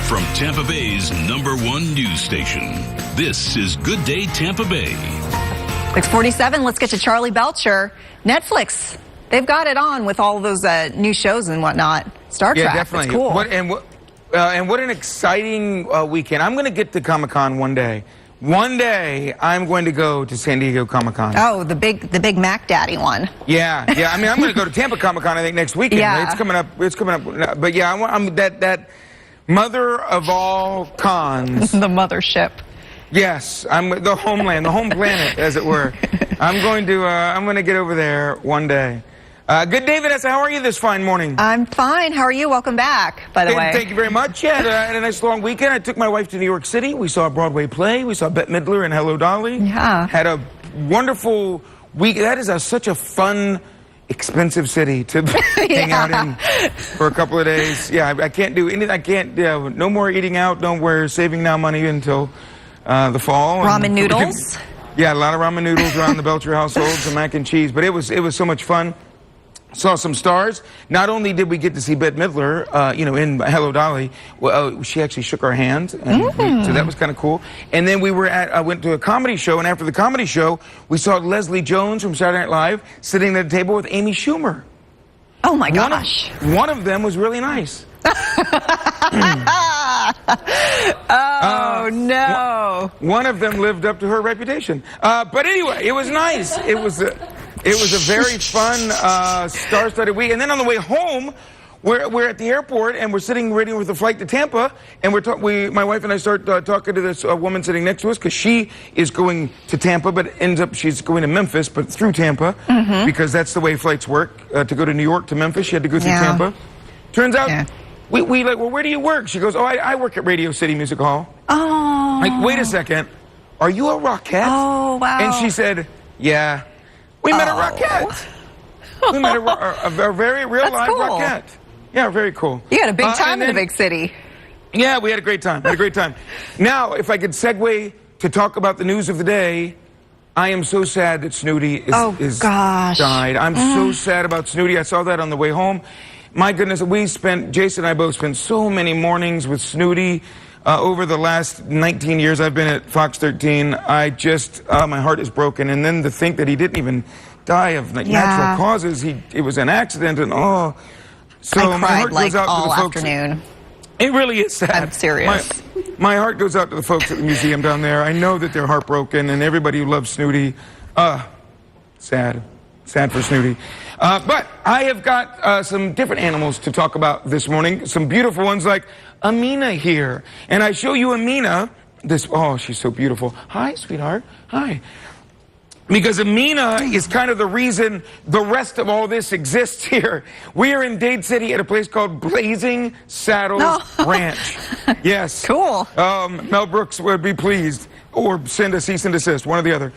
from Tampa Bay's #1 news station. This is Good Day Tampa Bay. 6:47, let's get to Charlie Belcher. Netflix, they've got it on with all those new shows and whatnot. Star Trek, definitely. it's cool. And what an exciting weekend. I'm going to get to Comic-Con one day. One day, I'm going to go to San Diego Comic-Con. Oh, the big Mac Daddy one. Yeah. I mean, I'm going to go to Tampa Comic-Con, I think, next weekend. Yeah. It's coming up. But yeah, I'm that mother of all cons. The mothership. Yes, I'm the homeland, the home planet, as it were. I'm going to get over there one day. Good day, Vanessa. How are you this fine morning? I'm fine. How are you? Welcome back, by the way. Thank you very much. Yeah, had a nice long weekend. I took my wife to New York City. We saw a Broadway play. We saw Bette Midler and Hello, Dolly. Yeah. Had a wonderful week. That is such a fun, expensive city to hang out in for a couple of days. Yeah, I can't do anything. I can't, no more eating out. We're saving now money until the fall. Ramen noodles. Yeah, a lot of ramen noodles around the Belcher household, some mac and cheese. But it was so much fun. Saw some stars. Not only did we get to see Bette Midler, in Hello, Dolly, she actually shook our hand, and so that was kind of cool. And then I went to a comedy show, and after the comedy show, we saw Leslie Jones from Saturday Night Live sitting at a table with Amy Schumer. Oh my gosh! One of them was really nice. Oh no! One of them lived up to her reputation. But anyway, it was nice. It was a very fun, star-studded week. And then on the way home, we're at the airport, and we're sitting waiting with the flight to Tampa, and my wife and I start talking to this woman sitting next to us, because she is going to Tampa, but ends up she's going to Memphis, but through Tampa, because that's the way flights work. To go to New York to Memphis, she had to go through Tampa. Turns out, we like, well, where do you work? She goes, oh, I work at Radio City Music Hall. Oh. Like, wait a second, are you a Rockette? Oh, wow. And she said, yeah. We met a Rockette. We met a very real live Rockette. Yeah, very cool. You had a big time in the big city. Yeah, we had a great time. Now, if I could segue to talk about the news of the day, I am so sad that Snooty is died. I'm so sad about Snooty. I saw that on the way home. My goodness, Jason and I both spent so many mornings with Snooty. Over the last 19 years I've been at Fox 13, my heart is broken. And then to think that he didn't even die of natural causes, it was an accident, and so I cried my heart goes out all to the folks. afternoon. It really is sad. I'm serious. My heart goes out to the folks at the museum down there. I know that they're heartbroken, and everybody who loves Snooty, sad for Snooty. But I have got some different animals to talk about this morning. Some beautiful ones like Amina here. And I show you Amina. She's so beautiful. Hi, sweetheart. Hi. Because Amina is kind of the reason the rest of all this exists here. We are in Dade City at a place called Blazing Saddles Ranch. Yes. Cool. Mel Brooks would be pleased. Or send a cease and desist, one or the other.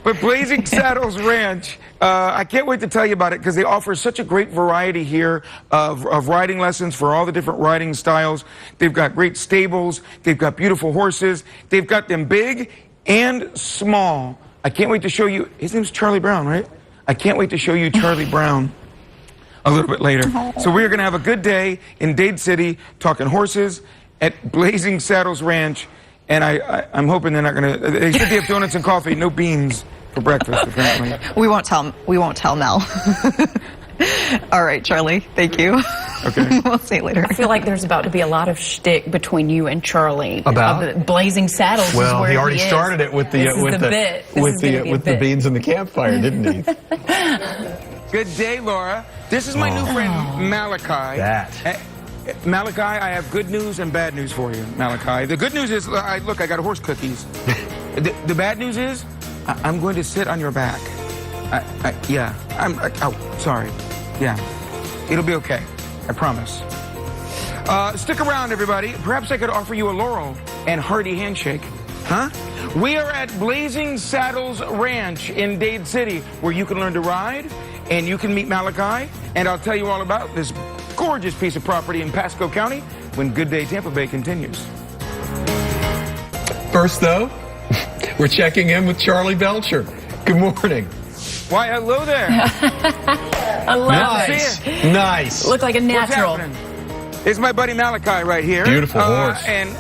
But Blazing Saddles Ranch, I can't wait to tell you about it, because they offer such a great variety here of riding lessons for all the different riding styles. They've got great stables. They've got beautiful horses. They've got them big and small. I can't wait to show you. His name's Charlie Brown, right? I can't wait to show you Charlie Brown a little bit later. So we're going to have a good day in Dade City talking horses at Blazing Saddles Ranch. And I'm hoping they're not going to. They should have donuts and coffee, no beans for breakfast, apparently. We won't tell Mel. All right, Charlie. Thank you. Okay. We'll see you later. I feel like there's about to be a lot of shtick between you and Charlie about the Blazing Saddles. Well, is where he already started it with the beans and the campfire, didn't he? Good day, Laura. This is my new friend Malachi. Malachi, I have good news and bad news for you, Malachi. The good news is, look, I got horse cookies. The bad news is, I'm going to sit on your back. Sorry. Yeah, it'll be okay. I promise. Stick around, everybody. Perhaps I could offer you a Laurel and hearty handshake. Huh? We are at Blazing Saddles Ranch in Dade City, where you can learn to ride, and you can meet Malachi, and I'll tell you all about this gorgeous piece of property in Pasco County when Good Day Tampa Bay continues. First, though, we're checking in with Charlie Belcher. Good morning. Why, hello there. Hello. Nice. Look like a natural. What's happening? It's my buddy Malachi right here. Beautiful horse. And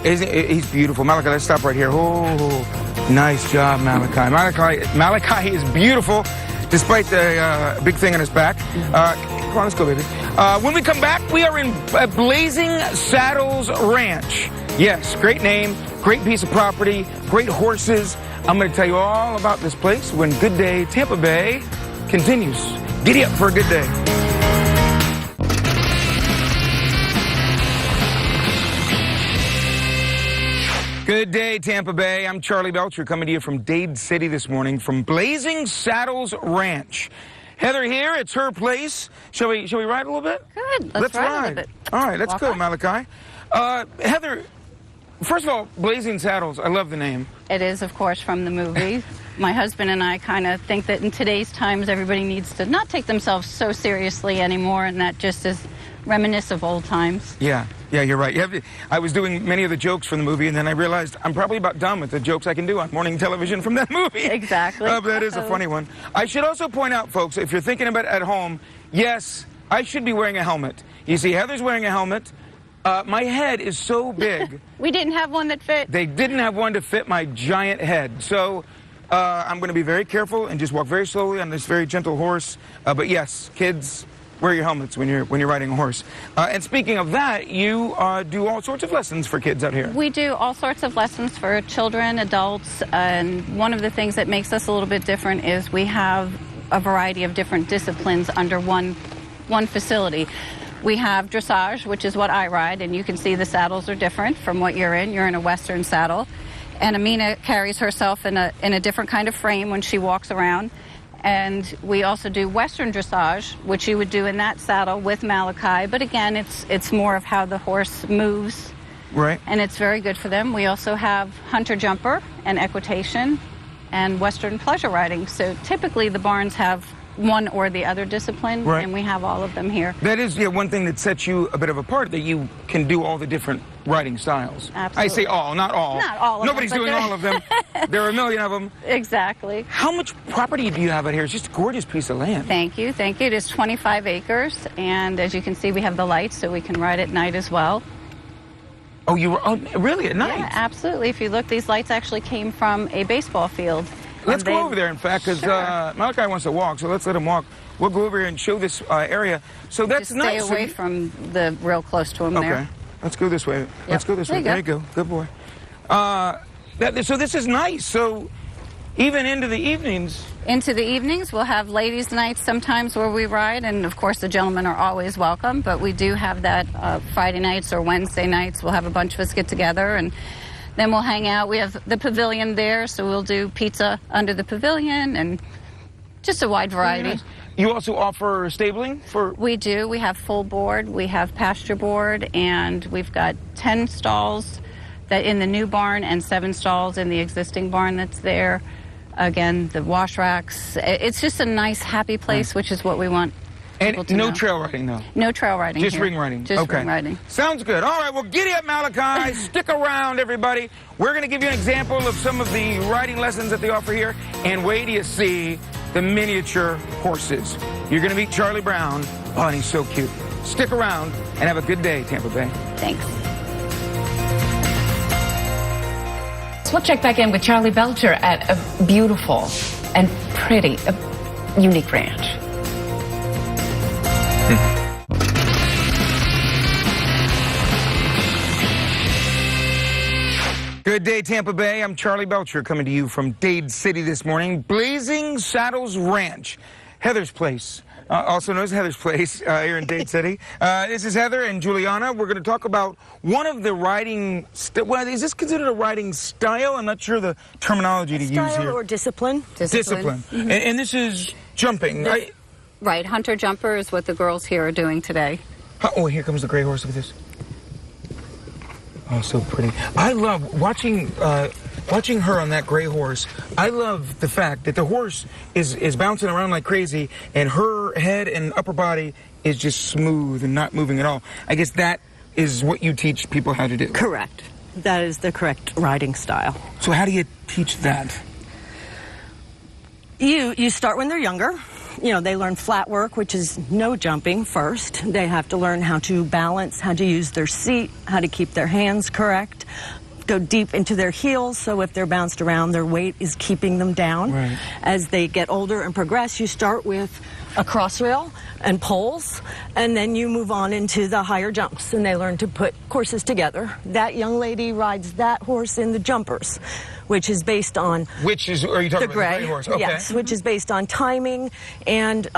he's beautiful. Malachi, let's stop right here. Oh, nice job, Malachi. Malachi is beautiful, despite the big thing on his back. Come on, let's go, baby. When we come back, we are in Blazing Saddles Ranch. Yes, great name, great piece of property, great horses. I'm going to tell you all about this place when Good Day Tampa Bay continues. Giddy up for a good day. Good day, Tampa Bay. I'm Charlie Belcher coming to you from Dade City this morning from Blazing Saddles Ranch. Heather here, it's her place. Shall we ride a little bit? Good, let's ride a little bit. All right, let's Walk go, on. Malachi. Heather, first of all, Blazing Saddles, I love the name. It is, of course, from the movie. My husband and I kind of think that in today's times, everybody needs to not take themselves so seriously anymore, and that just is reminisce of old times. Yeah, you're right. I was doing many of the jokes from the movie, and then I realized I'm probably about done with the jokes I can do on morning television from that movie. Exactly. That is a funny one. I should also point out, folks, if you're thinking about it at home, yes, I should be wearing a helmet. You see, Heather's wearing a helmet. My head is so big. We didn't have one that fit. They didn't have one to fit my giant head. So I'm going to be very careful and just walk very slowly on this very gentle horse. But yes, kids, wear your helmets when you're riding a horse. And speaking of that, you do all sorts of lessons for kids out here. We do all sorts of lessons for children, adults, and one of the things that makes us a little bit different is we have a variety of different disciplines under one facility. We have dressage, which is what I ride, and you can see the saddles are different from what you're in. You're in a Western saddle. And Amina carries herself in a different kind of frame when she walks around. And we also do Western dressage, which you would do in that saddle with Malachi. But again, it's more of how the horse moves. Right. And it's very good for them. We also have hunter jumper and equitation and Western pleasure riding. So typically the barns have one or the other discipline, right, and we have all of them here. That is one thing that sets you a bit of apart, that you can do all the different riding styles. Absolutely. I say all, not all. Not all of Nobody's them. doing all of them. There are a million of them. Exactly. How much property do you have out here? It's just a gorgeous piece of land. Thank you. Thank you. It is 25 acres, and as you can see, we have the lights, so we can ride at night as well. Oh, really, at night? Yeah, absolutely. If you look, these lights actually came from a baseball field. Let's go over there, in fact, because Malachi wants to walk, so let's let him walk. We'll go over here and show this area. So that's Just nice. stay away from the real close to him there. Okay. Let's go this way. Let's go this way. There you go. Good boy. So this is nice. So even into the evenings. Into the evenings, we'll have ladies' nights sometimes where we ride, and of course the gentlemen are always welcome, but we do have that Friday nights or Wednesday nights. We'll have a bunch of us get together, and then we'll hang out. We have the pavilion there, so we'll do pizza under the pavilion and just a wide variety. Nice. You also offer stabling for? We do. We have full board, we have pasture board, and we've got 10 stalls that in the new barn and 7 stalls in the existing barn that's there. Again, the wash racks. It's just a nice, happy place, which is what we want people to know. And no trail riding, though? No trail riding Just here. ring riding? Just okay. ring riding. Sounds good. All right, well, giddy up, Malachi. Stick around, everybody. We're going to give you an example of some of the riding lessons that they offer here. And wait till you see the miniature horses. You're going to meet Charlie Brown. Oh, and he's so cute. Stick around and have a good day, Tampa Bay. Thanks. So we'll check back in with Charlie Belcher at a beautiful and pretty, unique ranch. Good day, Tampa Bay. I'm Charlie Belcher coming to you from Dade City this morning. Blazing Saddles Ranch, Heather's place. Also known as Heather's Place here in Dade City. This is Heather and Juliana. We're going to talk about one of the riding... well, is this considered a riding style? I'm not sure the terminology to use here. Style or discipline? Discipline. Mm-hmm. And this is jumping, right? Right. Hunter jumper is what the girls here are doing today. Oh, here comes the gray horse. Look at this. Oh, so pretty. I love watching her on that gray horse. I love the fact that the horse is bouncing around like crazy, and her head and upper body is just smooth and not moving at all. I guess that is what you teach people how to do. Correct. That is the correct riding style. So how do you teach that? You start when they're younger. they learn flat work, which is no jumping first. They have to learn how to balance, how to use their seat, how to keep their hands correct, go deep into their heels, so if they're bounced around, their weight is keeping them down. Right. As they get older and progress, you start with a cross rail and poles, and then you move on into the higher jumps, and they learn to put horses together. That young lady rides that horse in the jumpers, which is based on Are you talking the about the gray gray horse? Okay. Yes, which is based on timing and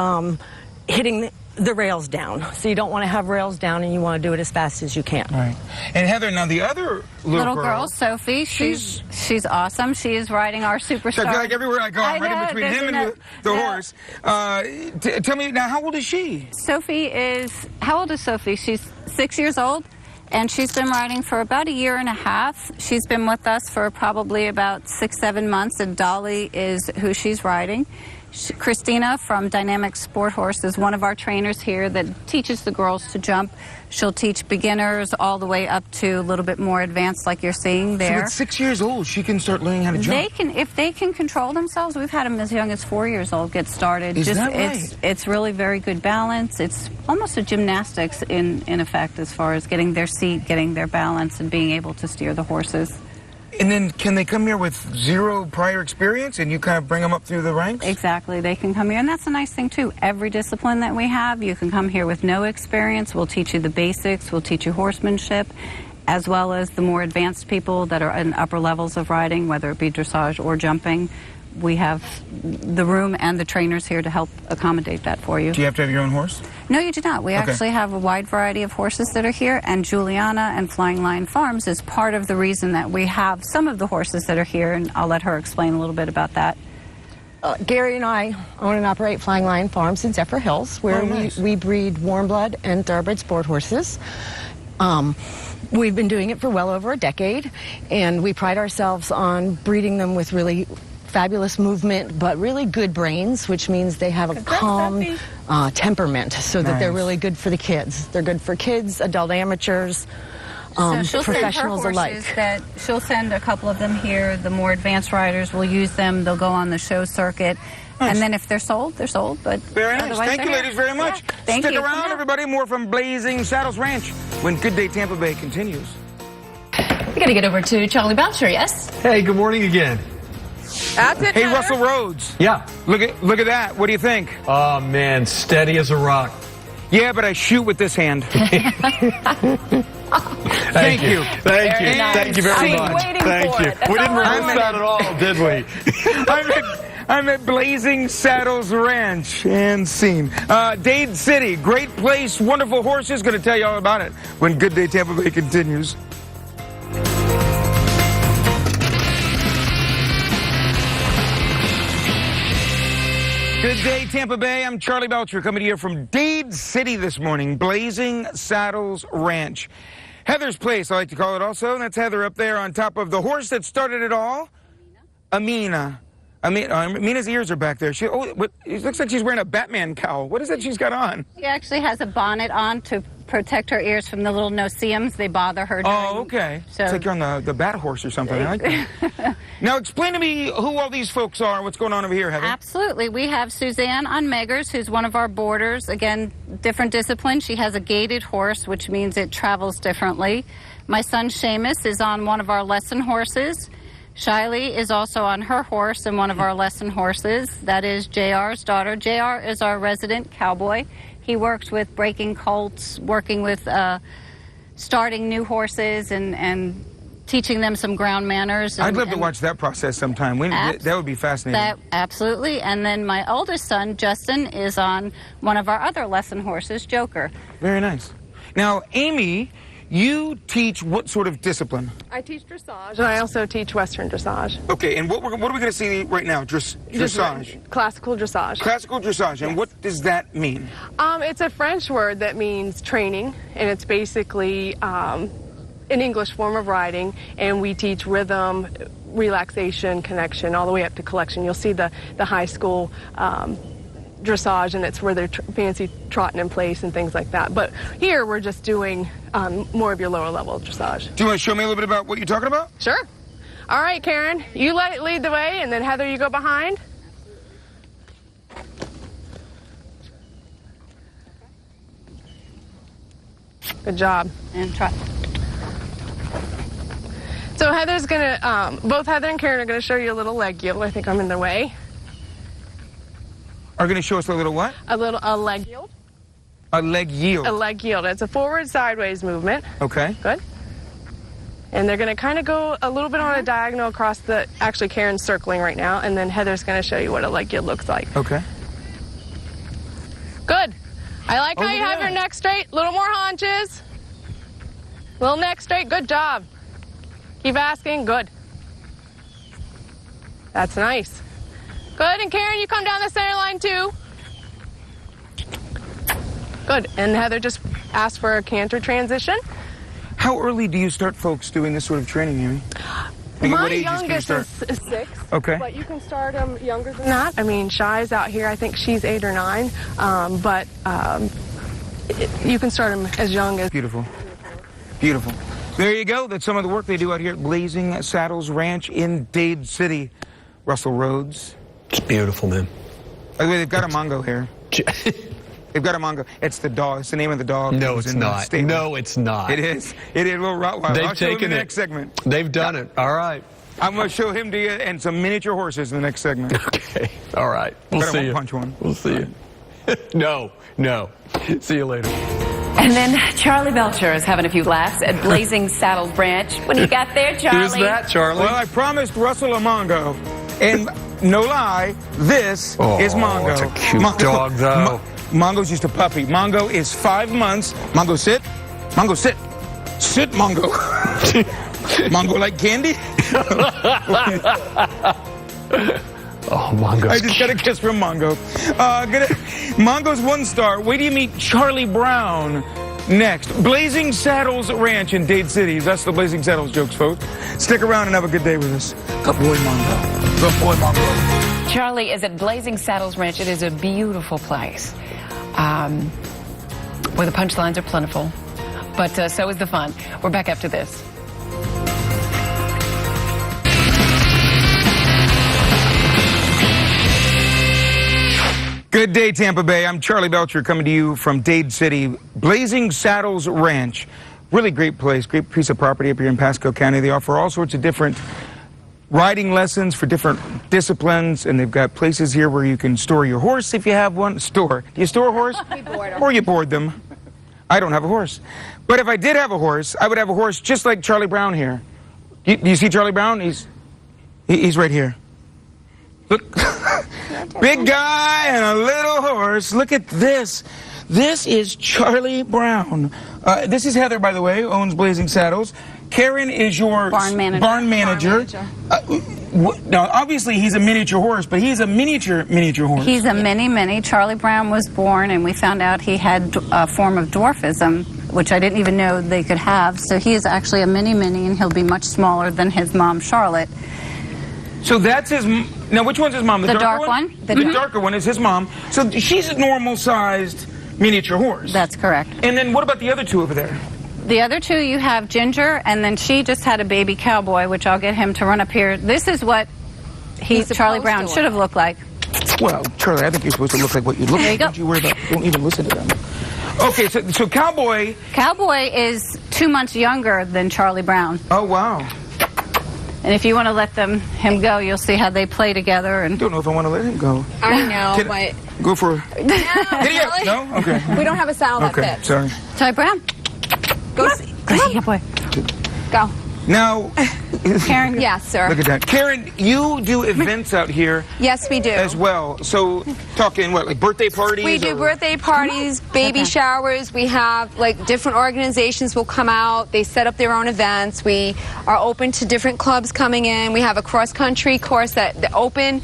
hitting the rails down. So you don't want to have rails down, and you want to do it as fast as you can. Right. And Heather, now the other Little girl, Sophie, she's awesome. She is riding our superstar. So I feel like everywhere I go, I'm right in know, between him and the horse. Tell me now, how old is she? How old is Sophie? She's 6 years old, and she's been riding for about a year and a half. She's been with us for probably about 6-7 months, and Dolly is who she's riding. Christina from Dynamic Sport Horse is one of our trainers here that teaches the girls to jump. She'll teach beginners all the way up to a little bit more advanced, like you're seeing there. So at 6 years old, she can start learning how to jump. If they can control themselves. We've had them as young as 4 years old get started. Is that right? It's really very good balance. It's almost a gymnastics in effect, as far as getting their seat, getting their balance, and being able to steer the horses. And then can they come here with zero prior experience, and you kind of bring them up through the ranks? Exactly. They can come here, and that's a nice thing, too. Every discipline that we have, you can come here with no experience. We'll teach you the basics. We'll teach you horsemanship, as well as the more advanced people that are in upper levels of riding, whether it be dressage or jumping. We have the room and the trainers here to help accommodate that for you. Do you have to have your own horse? No, you do not. We actually have a wide variety of horses that are here, and Juliana and Flying Lion Farms is part of the reason that we have some of the horses that are here, and I'll let her explain a little bit about that. Gary and I own and operate Flying Lion Farms in Zephyr Hills, where we breed warm blood and thoroughbred sport horses. We've been doing it for well over a decade, and we pride ourselves on breeding them with really fabulous movement, but really good brains, which means they have a calm temperament, so that they're really good for the kids. They're good for kids, adult amateurs, professionals alike. She'll send a couple of them here. The more advanced riders will use them. They'll go on the show circuit. Nice. And then if they're sold, they're sold. But very nice. Thank you, ladies, very much. Yeah. Thank Stick you. around, everybody. More from Blazing Saddles Ranch when Good Day Tampa Bay continues. We got to get over to Charlie Belcher, yes? Hey, good morning again. That's it, Hey, Heather. Russell Rhodes. Yeah. Look at that. What do you think? Oh, man, steady as a rock. Yeah, but I shoot with this hand. Thank you. Thank you. Thank you. Nice. Thank you very I was much. waiting Thank for you. it. That's We didn't all I rehearse that at all, did we? I'm at Blazing Saddles Ranch and scene. Dade City, great place, wonderful horses. Going to tell you all about it when Good Day Tampa Bay continues. Good day, Tampa Bay. I'm Charlie Belcher, coming to you from Dade City this morning, Blazing Saddles Ranch. Heather's place, I like to call it also, and that's Heather up there on top of the horse that started it all, Amina. Amina's ears are back there. It looks like she's wearing a Batman cowl. What is that she's got on? She actually has a bonnet on to protect her ears from the little no-see-ums. They bother her during... Oh, okay. So, it's like you're on the bat horse or something. I like that. Now, explain to me who all these folks are. What's going on over here, Heather? Absolutely. We have Suzanne on Meggers, who's one of our boarders. Again, different discipline. She has a gaited horse, which means it travels differently. My son, Seamus, is on one of our lesson horses. Shiley is also on her horse and one of our lesson horses. That is JR's daughter. JR is our resident cowboy. He works with breaking colts, working with starting new horses and teaching them some ground manners. I'd love to watch that process sometime. That would be fascinating. Absolutely. And then my oldest son, Justin, is on one of our other lesson horses, Joker. Very nice. Now, Amy, you teach what sort of discipline? I teach dressage, and I also teach Western dressage. Okay, and what are we going to see right now? Dressage? Classical dressage. Classical dressage, and yes. What does that mean? It's a French word that means training, and it's basically an English form of riding, and we teach rhythm, relaxation, connection, all the way up to collection. You'll see the high school dressage, and it's where they're fancy trotting in place and things like that. But here we're just doing more of your lower level dressage. Do you want to show me a little bit about what you're talking about? Sure. All right, Karen, you lead the way, and then Heather, you go behind. Good job. And try. So Heather's gonna, both Heather and Karen are gonna show you a little leg yield. I think I'm in the way. Are going to show us a little what? A leg yield. A leg yield. A leg yield. It's a forward sideways movement. Okay. Good. And they're going to kind of go a little bit on a diagonal across the, actually Karen's circling right now, and then Heather's going to show you what a leg yield looks like. Okay. Good. I like how you have your neck straight. Little more haunches. Little neck straight. Good job. Keep asking. Good. That's nice. Good. And Karen, you come down the center line too. Good. And Heather just asked for a canter transition. How early do you start folks doing this sort of training, Amy? Like, My what ages can you youngest start? is 6. Okay. But you can start them younger than that. I mean, Shy's out here. I think she's 8 or 9. You can start them as young as... Beautiful. Beautiful. There you go. That's some of the work they do out here at Blazing Saddles Ranch in Dade City. Russell Rhodes. It's beautiful, man. By the way, they've got a Mongo here. They've got a Mongo. It's the dog. It's the name of the dog. No, it's not. No, it's not. It is. It is a little Rottweiler. They've I'll show him taken in the it. next segment. They've done it. All right. I'm going to show him to you and some miniature horses in the next segment. Okay. All right. We'll But I see won't you. punch one. We'll see you. No. See you later. And then Charlie Belcher is having a few laughs at Blazing Saddles Ranch. What do you got there, Charlie? Who's that, Charlie? Well, I promised Russell a Mongo. And no lie, this is Mongo. It's a cute dog, though. Mongo's just a puppy. Mongo is 5 months. Mongo, sit. Mongo, sit. Sit, Mongo. Mongo like candy? Oh, Mongo's I just got a kiss from Mongo. Mongo's 1 star. Wait till you meet Charlie Brown next. Blazing Saddles Ranch in Dade City. That's the Blazing Saddles jokes, folks. Stick around and have a good day with us. Good boy, Mongo. Good boy, Mongo. Charlie is at Blazing Saddles Ranch. It is a beautiful place where the punchlines are plentiful, but so is the fun. We're back after this. Good day, Tampa Bay. I'm Charlie Belcher coming to you from Dade City. Blazing Saddles Ranch. Really great place, great piece of property up here in Pasco County. They offer all sorts of different riding lessons for different disciplines, and they've got places here where you can store your horse if you have one. Store. Do you store a horse? We board them. Or you board them. I don't have a horse. But if I did have a horse, I would have a horse just like Charlie Brown here. Do you see Charlie Brown? He's right here. Look. Big guy and a little horse. Look at this. This is Charlie Brown. This is Heather, by the way, who owns Blazing Saddles. Karen is your Barn manager. Barn manager. Now, obviously, he's a miniature horse, but he's a miniature horse. He's a mini. Charlie Brown was born, and we found out he had a form of dwarfism, which I didn't even know they could have. So he is actually a mini, and he'll be much smaller than his mom, Charlotte. So that's his... Now, which one's his mom? The dark one? The darker one is his mom. So she's a normal-sized miniature horse. That's correct. And then what about the other two over there? The other two, you have Ginger, and then she just had a baby cowboy, which I'll get him to run up here. This is what Charlie Brown should have looked like. Well, Charlie, I think you're supposed to look like what you look like. Don't you worry about... Don't even listen to them. Okay, so Cowboy... Cowboy is 2 months younger than Charlie Brown. Oh, wow. And if you want to let him go, you'll see how they play together. And I don't know if I want to let him go. I know, but... Go for... Really? No? Okay. We don't have a saddle that Okay, fits. sorry. Charlie Brown, Go see. cowboy, Go. Now... Karen. Yes, sir. Look at that. Karen, you do events out here Yes, we do. as well. So, talking what, like birthday parties? We do or- birthday parties, baby showers. We have, like, different organizations will come out. They set up their own events. We are open to different clubs coming in. We have a cross-country course that open.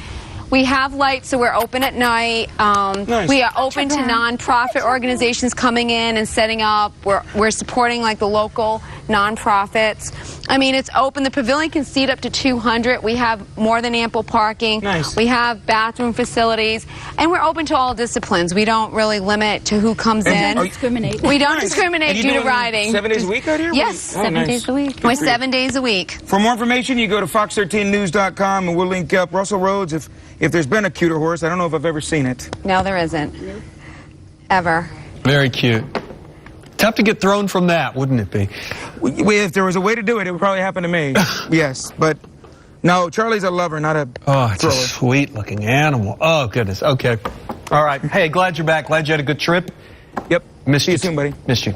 We have lights, so we're open at night. Nice. We are open to non-profit organizations coming in and setting up. We're supporting, like, the local non-profits. I mean, it's open. The pavilion can seat up to 200. We have more than ample parking. Nice. We have bathroom facilities, and we're open to all disciplines. We don't really limit to who comes in. discriminate. We don't Nice. discriminate And you due to doing riding. 7 days a week out here? Yes, Oh, 7 nice. days a week. We're 7 days a week. For more information, you go to fox13news.com, and we'll link up Russell Rhodes. If there's been a cuter horse, I don't know if I've ever seen it. No, there isn't. Ever. Very cute. Tough to get thrown from that, wouldn't it be? If there was a way to do it, it would probably happen to me. Yes, but no, Charlie's a lover, not a it's thrower. a sweet-looking animal. Oh, goodness. Okay. All right. Hey, glad you're back. Glad you had a good trip. Yep. Missed See you you soon, buddy. Missed you.